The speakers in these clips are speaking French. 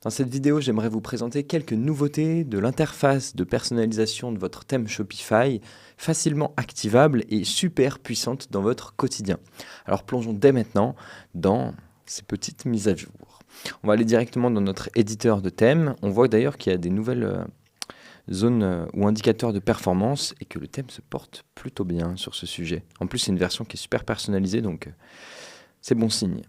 Dans cette vidéo, j'aimerais vous présenter quelques nouveautés de l'interface de personnalisation de votre thème Shopify, facilement activable et super puissante dans votre quotidien. Alors plongeons dès maintenant dans ces petites mises à jour. On va aller directement dans notre éditeur de thème. On voit d'ailleurs qu'il y a des nouvelles zones ou indicateurs de performance et que le thème se porte plutôt bien sur ce sujet. En plus, c'est une version qui est super personnalisée, donc c'est bon signe.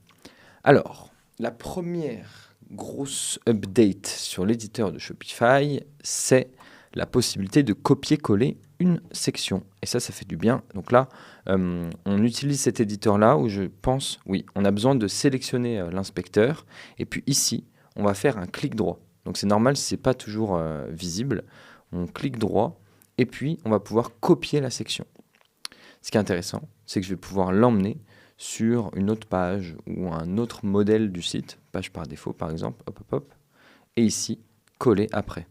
Alors, la première grosse update sur l'éditeur de Shopify, c'est la possibilité de copier-coller une section. Et ça fait du bien. Donc là, on utilise cet éditeur-là où je pense, oui, on a besoin de sélectionner l'inspecteur. Et puis ici, on va faire un clic droit. Donc c'est normal si ce n'est pas toujours visible. On clique droit et puis on va pouvoir copier la section. Ce qui est intéressant, c'est que je vais pouvoir l'emmener sur une autre page ou un autre modèle du site, page par défaut par exemple, hop, hop, hop, et ici, coller après.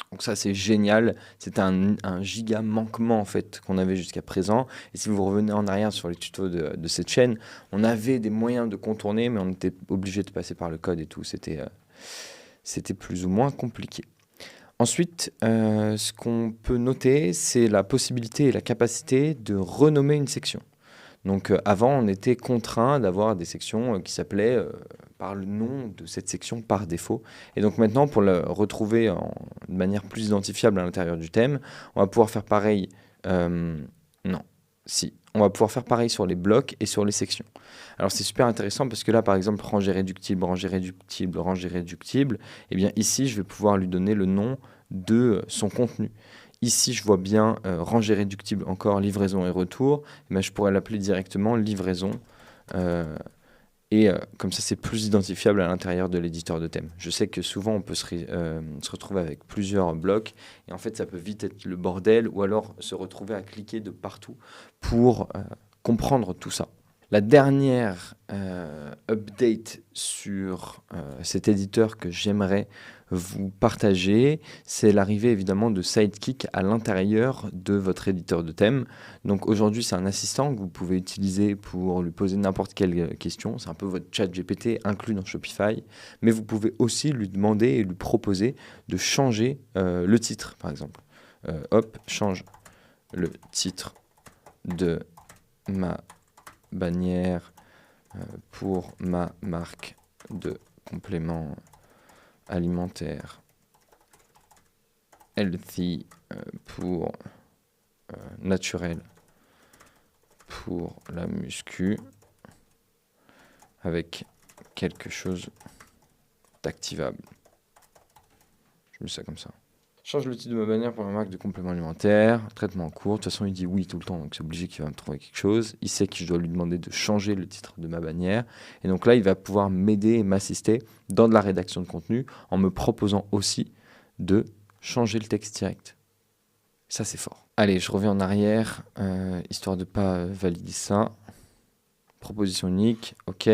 Donc ça c'est génial, c'était un giga manquement en fait qu'on avait jusqu'à présent. Et si vous revenez en arrière sur les tutos de cette chaîne, on avait des moyens de contourner, mais on était obligé de passer par le code et tout, c'était plus ou moins compliqué. Ensuite, ce qu'on peut noter, c'est la possibilité et la capacité de renommer une section. Donc avant, on était contraint d'avoir des sections qui s'appelaient par le nom de cette section par défaut. Et donc maintenant, pour le retrouver de manière plus identifiable à l'intérieur du thème, on va pouvoir faire pareil. On va pouvoir faire pareil sur les blocs et sur les sections. Alors c'est super intéressant parce que là, par exemple, rangée réductible, rangée réductible, rangée réductible, et bien ici, je vais pouvoir lui donner le nom de son contenu. Ici, je vois bien rangée réductible, encore livraison et retour. Mais je pourrais l'appeler directement livraison. Comme ça, c'est plus identifiable à l'intérieur de l'éditeur de thème. Je sais que souvent, on peut se retrouver avec plusieurs blocs. Et en fait, ça peut vite être le bordel ou alors se retrouver à cliquer de partout pour comprendre tout ça. La dernière update sur cet éditeur que j'aimerais vous partager, c'est l'arrivée évidemment de Sidekick à l'intérieur de votre éditeur de thème. Donc aujourd'hui, c'est un assistant que vous pouvez utiliser pour lui poser n'importe quelle question. C'est un peu votre chat GPT inclus dans Shopify. Mais vous pouvez aussi lui demander et lui proposer de changer le titre, par exemple. Change le titre de ma bannière pour ma marque de compléments alimentaires healthy pour naturel pour la muscu avec quelque chose d'activable. Je mets ça comme ça. Change le titre de ma bannière pour ma marque de compléments alimentaires, traitement en cours. De toute façon, il dit oui tout le temps, donc c'est obligé qu'il va me trouver quelque chose. Il sait que je dois lui demander de changer le titre de ma bannière. Et donc là, il va pouvoir m'aider et m'assister dans de la rédaction de contenu en me proposant aussi de changer le texte direct. Ça, c'est fort. Allez, je reviens en arrière, histoire de ne pas valider ça. Proposition unique, ok.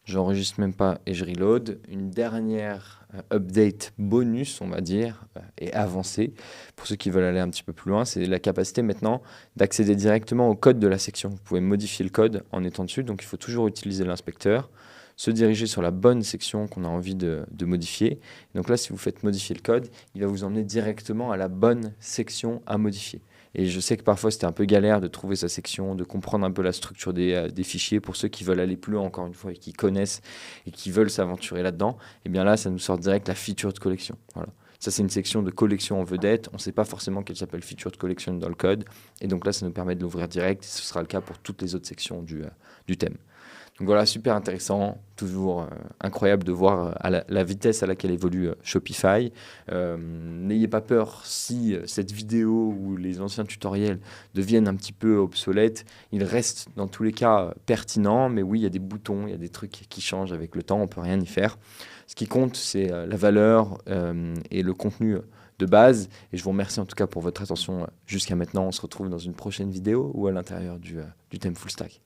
J'enregistre même pas et je reload. Une dernière update bonus, on va dire, et avancée, pour ceux qui veulent aller un petit peu plus loin, c'est la capacité maintenant d'accéder directement au code de la section. Vous pouvez modifier le code en étant dessus, donc il faut toujours utiliser l'inspecteur, se diriger sur la bonne section qu'on a envie de modifier. Donc là, si vous faites modifier le code, il va vous emmener directement à la bonne section à modifier. Et je sais que parfois c'était un peu galère de trouver sa section, de comprendre un peu la structure des fichiers. Pour ceux qui veulent aller plus loin, encore une fois, et qui connaissent et qui veulent s'aventurer là-dedans, et bien là, ça nous sort direct la feature de collection. Voilà. Ça, c'est une section de collection en vedette. On ne sait pas forcément qu'elle s'appelle feature de collection dans le code. Et donc là, ça nous permet de l'ouvrir direct. Et ce sera le cas pour toutes les autres sections du thème. Donc voilà, super intéressant, toujours incroyable de voir la vitesse à laquelle évolue Shopify. N'ayez pas peur si cette vidéo ou les anciens tutoriels deviennent un petit peu obsolètes. Ils restent dans tous les cas pertinents, mais oui, il y a des boutons, il y a des trucs qui changent avec le temps, on ne peut rien y faire. Ce qui compte, c'est la valeur et le contenu de base. Et je vous remercie en tout cas pour votre attention jusqu'à maintenant. On se retrouve dans une prochaine vidéo ou à l'intérieur du thème Full Stack.